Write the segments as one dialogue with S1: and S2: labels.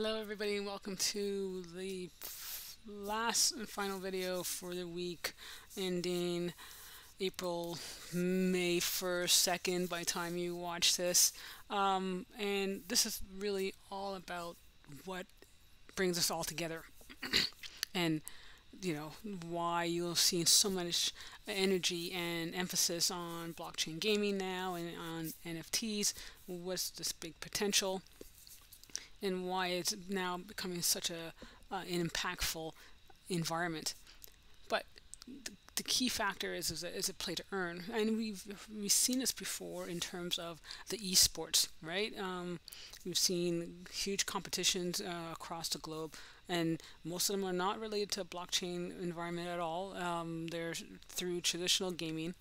S1: Hello everybody and welcome to the last and final video for the week ending May 1st, 2nd by the time you watch this. And this is really all about what brings us all together and why you'll see so much energy and emphasis on blockchain gaming now and on NFTs. What's this big potential and why it's now becoming such an impactful environment. But the key factor is a play to earn, and we've seen this before in terms of the esports, right? We've seen huge competitions across the globe, and most of them are not related to a blockchain environment at all. They're through traditional gaming,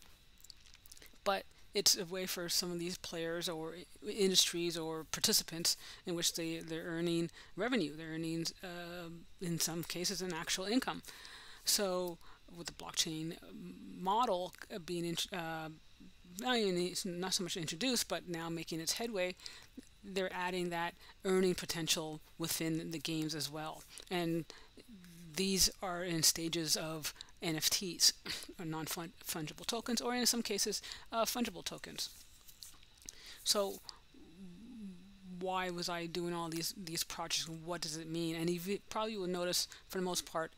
S1: but it's a way for some of these players or industries or participants in which they're earning revenue. They're earning, in some cases, an actual income. So with the blockchain model being not so much introduced, but now making its headway, they're adding that earning potential within the games as well. And these are in stages of NFTs, or non-fungible tokens, or in some cases, fungible tokens. So why was I doing all these projects, and what does it mean? And you probably will notice, for the most part,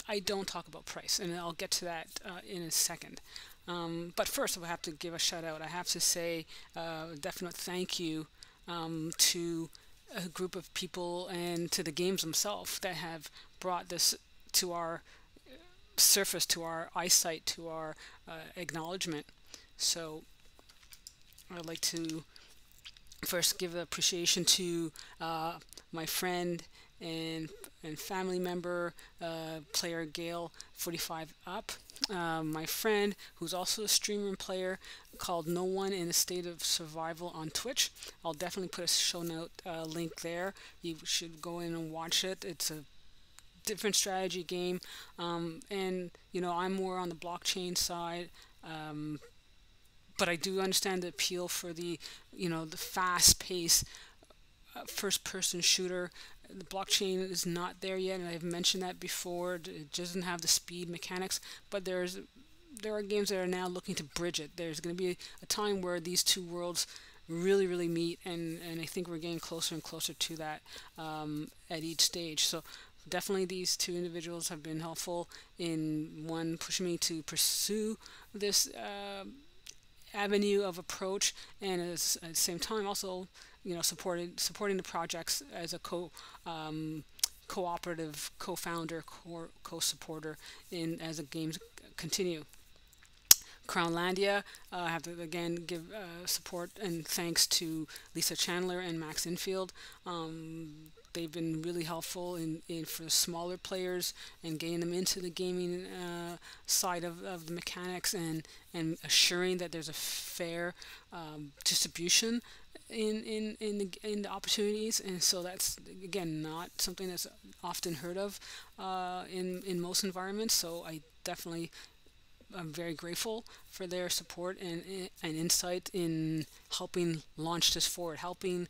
S1: I don't talk about price, and I'll get to that in a second. But first, I have to give a shout out. I have to say a definite thank you to a group of people and to the games themselves that have brought this to our surface, to our eyesight, to our acknowledgement. So I'd like to first give appreciation to my friend and family member, player Gale 45 Up. My friend, who's also a streamer and player, called No One in a State of Survival on Twitch. I'll definitely put a show note link there. You should go in and watch it. It's a different strategy game, and I'm more on the blockchain side. But I do understand the appeal for the fast-paced first-person shooter. The blockchain is not there yet, and I've mentioned that before. It doesn't have the speed mechanics, but there are games that are now looking to bridge it. There's going to be a time where these two worlds really meet, and I think we're getting closer and closer to that at each stage. So definitely these two individuals have been helpful in, one, pushing me to pursue this avenue of approach, and at the same time also supporting the projects as a cooperative co-founder, co-supporter in as the games continue. Crownlandia, I have to again give support and thanks to Lisa Chandler and Max Infield. They've been really helpful in for the smaller players and getting them into the gaming side of the mechanics, and assuring that there's a fair distribution in the opportunities. And so that's again not something that's often heard of in most environments. So I'm very grateful for their support and insight in helping launch this forward, helping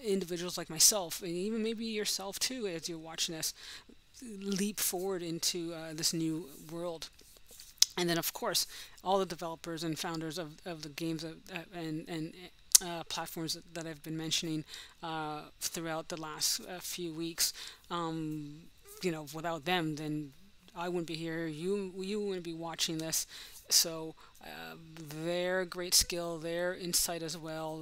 S1: individuals like myself, and even maybe yourself too, as you're watching us, leap forward into this new world. And then, of course, all the developers and founders of the games and platforms that I've been mentioning throughout the last few weeks. Without them, then I wouldn't be here. You wouldn't be watching this. So their great skill, their insight as well,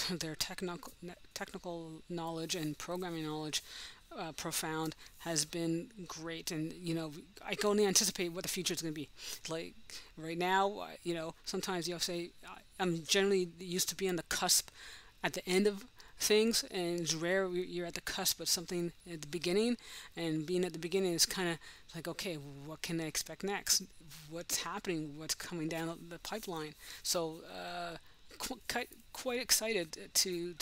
S1: their technical knowledge and programming knowledge, profound, has been great. And I can only anticipate what the future is going to be. Like right now, sometimes you'll say I'm generally used to be on the cusp, at the end of things, and it's rare you're at the cusp of something at the beginning. And being at the beginning is kind of like, okay, what can I expect next? What's happening? What's coming down the pipeline? So quite excited to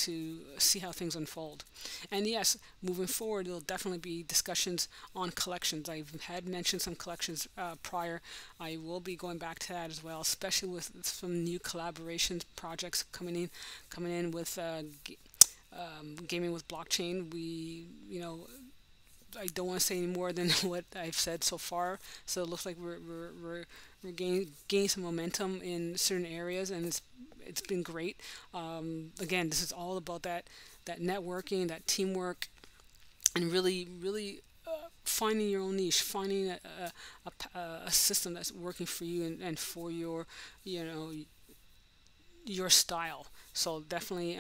S1: see how things unfold. And yes, moving forward, there'll definitely be discussions on collections. I've had mentioned some collections prior. I will be going back to that as well, especially with some new collaboration projects coming in with gaming with blockchain. I don't want to say any more than what I've said so far. So it looks like we're gaining some momentum in certain areas, and it's been great. Again, this is all about that networking, that teamwork, and really finding your own niche, finding a system that's working for you and for you know your style. So definitely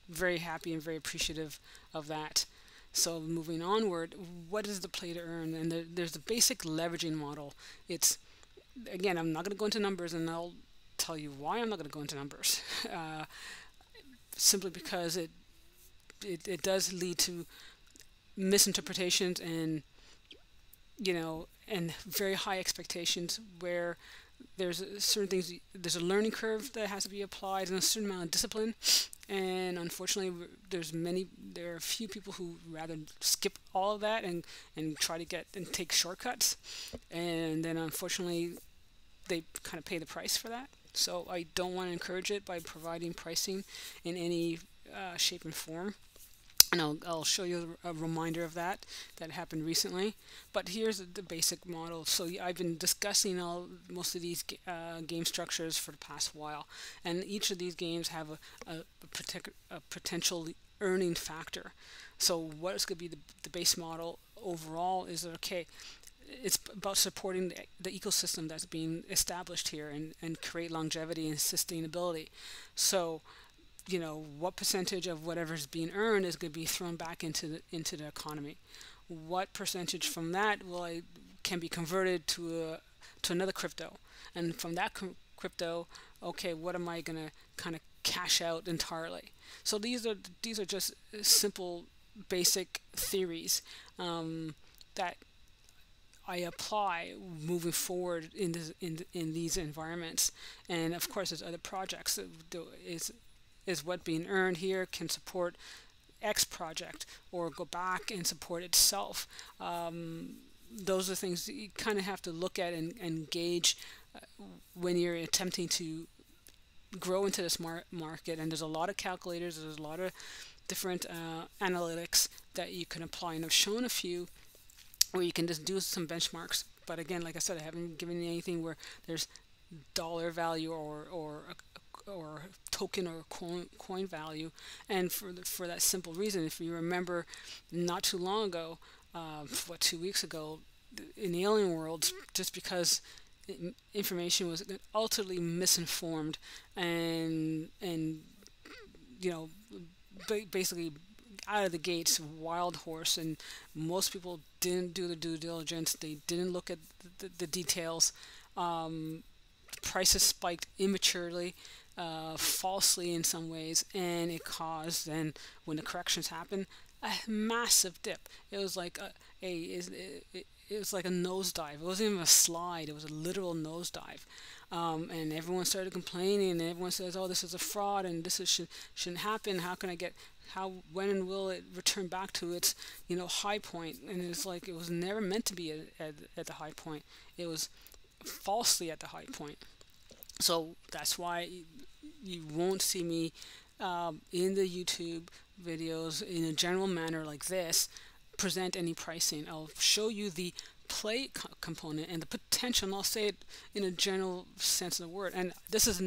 S1: very happy and very appreciative of that. So moving onward, what is the play to earn? And there's the basic leveraging model. It's again, I'm not going to go into numbers, and I'll tell you why I'm not going to go into numbers. Uh, Simply because it does lead to misinterpretations and and very high expectations where certain things, there's a learning curve that has to be applied and a certain amount of discipline, and unfortunately there are a few people who rather skip all of that and try to get and take shortcuts, and then unfortunately they kind of pay the price for that. So I don't want to encourage it by providing pricing in any shape and form, and I'll show you a reminder of that happened recently. But here's the basic model. So I've been discussing most of these game structures for the past while, and each of these games have a potential earning factor. So what is going to be the base model overall is that, okay, it's about supporting the ecosystem that's being established here and create longevity and sustainability. So what percentage of whatever's being earned is going to be thrown back into the economy. What percentage from that can be converted to another crypto, and from that crypto, okay, what am I going to kind of cash out entirely? So these are just simple basic theories that I apply moving forward in these environments. And of course, there's other projects is what being earned here can support X project or go back and support itself. Those are things that you kind of have to look at and gauge when you're attempting to grow into this market. And there's a lot of calculators, there's a lot of different analytics that you can apply, and I've shown a few where you can just do some benchmarks. But again, like I said, I haven't given you anything where there's dollar value or token or coin value. And for that simple reason, if you remember, not too long ago, 2 weeks ago, in the alien world, just because information was utterly misinformed and basically out of the gates wild horse, and most people didn't do the due diligence, they didn't look at the details. Prices spiked immaturely, falsely in some ways, and it caused then, when the corrections happened, a massive dip. It was like it was like a nosedive. It wasn't even a slide, it was a literal nosedive. And everyone started complaining, and everyone says, oh, this is a fraud, and shouldn't happen. How can I get, when will it return back to its high point? And it's like, it was never meant to be at the high point. It was falsely at the high point. So that's why you won't see me in the YouTube videos in a general manner like this present any pricing. I'll show you the play component and the potential, and I'll say it in a general sense of the word. And this is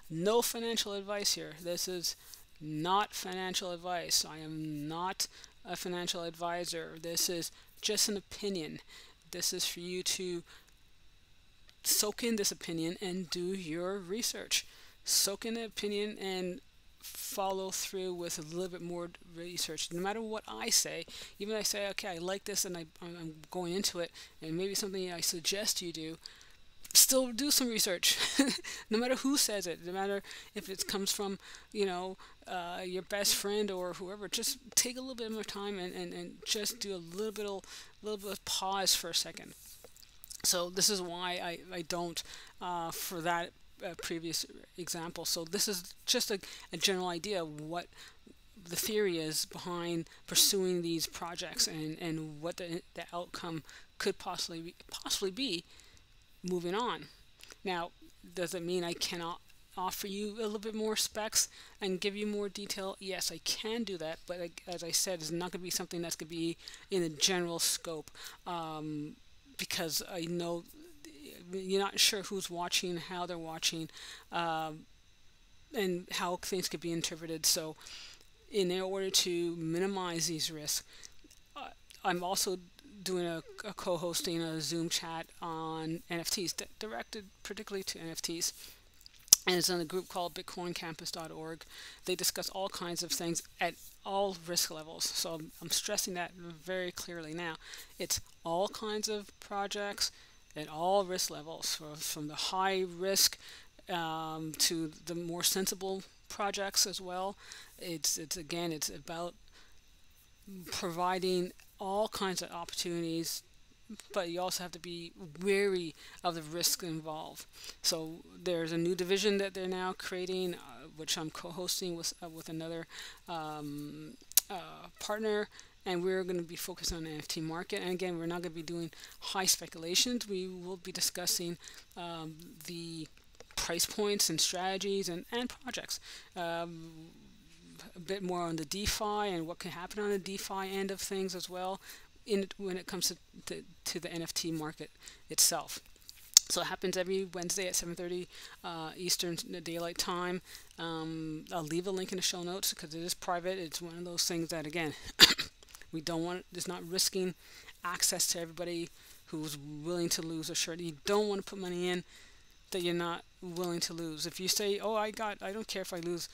S1: no financial advice here. This is not financial advice. I am not a financial advisor. This is just an opinion. This is for you to soak in this opinion and do your research. Soak in the opinion and follow through with a little bit more research. No matter what I say, even if I say, okay, I like this and I'm going into it, and maybe something I suggest you do, still do some research. No matter who says it, no matter if it comes from your best friend or whoever, just take a little bit more time and just do a little bit of pause for a second. So this is why I don't for that previous example. So this is just a general idea of what the theory is behind pursuing these projects, and what the outcome could possibly be moving on. Now, does it mean I cannot offer you a little bit more specs and give you more detail, yes, I can do that. But as I said, it's not going to be something that's going to be in a general scope, because I know you're not sure who's watching, how they're watching, and how things could be interpreted. So, in order to minimize these risks, I'm also doing a co-hosting a Zoom chat on NFTs, directed particularly to NFTs, and it's in a group called bitcoincampus.org. They discuss all kinds of things at all risk levels. So I'm stressing that very clearly now. It's all kinds of projects at all risk levels, from the high risk, to the more sensible projects as well. It's again, it's about providing all kinds of opportunities, but you also have to be wary of the risk involved. So there's a new division that they're now creating, which I'm co-hosting with another partner, and we're going to be focused on the NFT market. And again, we're not going to be doing high speculations. We will be discussing the price points and strategies and projects. A bit more on the DeFi and what can happen on the DeFi end of things as well, when it comes to the NFT market itself. So it happens every Wednesday at 7:30 Eastern Daylight Time. I'll leave a link in the show notes because it is private. It's one of those things that, again, we don't want. It's not risking access to everybody who's willing to lose a shirt. You don't want to put money in that you're not willing to lose. If you say, "Oh, I don't care if I lose,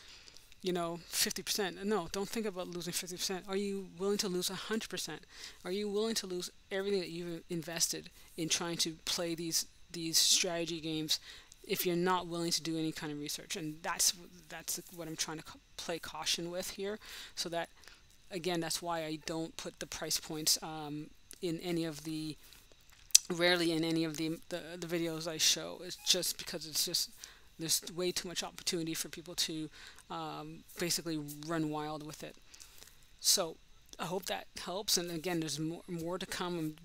S1: 50%." No, don't think about losing 50%. Are you willing to lose 100%? Are you willing to lose everything that you've invested in trying to play these strategy games if you're not willing to do any kind of research? And that's what I'm trying to play caution with here. So that, again, that's why I don't put the price points in any of the rarely in any of the videos I show. It's just because there's way too much opportunity for people to basically run wild with it. So I hope that helps. And again, there's more to come. I'm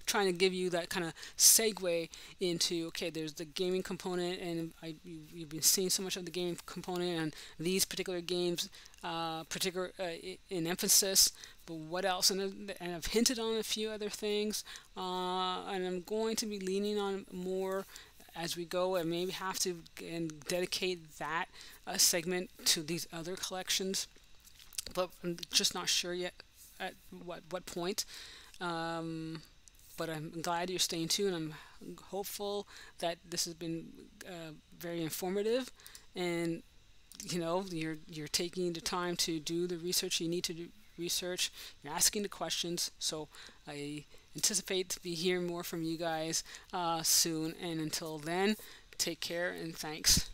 S1: trying to give you that kind of segue into, okay, there's the gaming component, and you've been seeing so much of the gaming component and these particular games, in emphasis. But what else? And I've hinted on a few other things, and I'm going to be leaning on more as we go, and maybe have to dedicate that segment to these other collections. But I'm just not sure yet at what point. But I'm glad you're staying tuned. I'm hopeful that this has been very informative, and you're taking the time to do the research you need to do. You're asking the questions. So I anticipate to be hearing more from you guys soon. And until then, take care and thanks.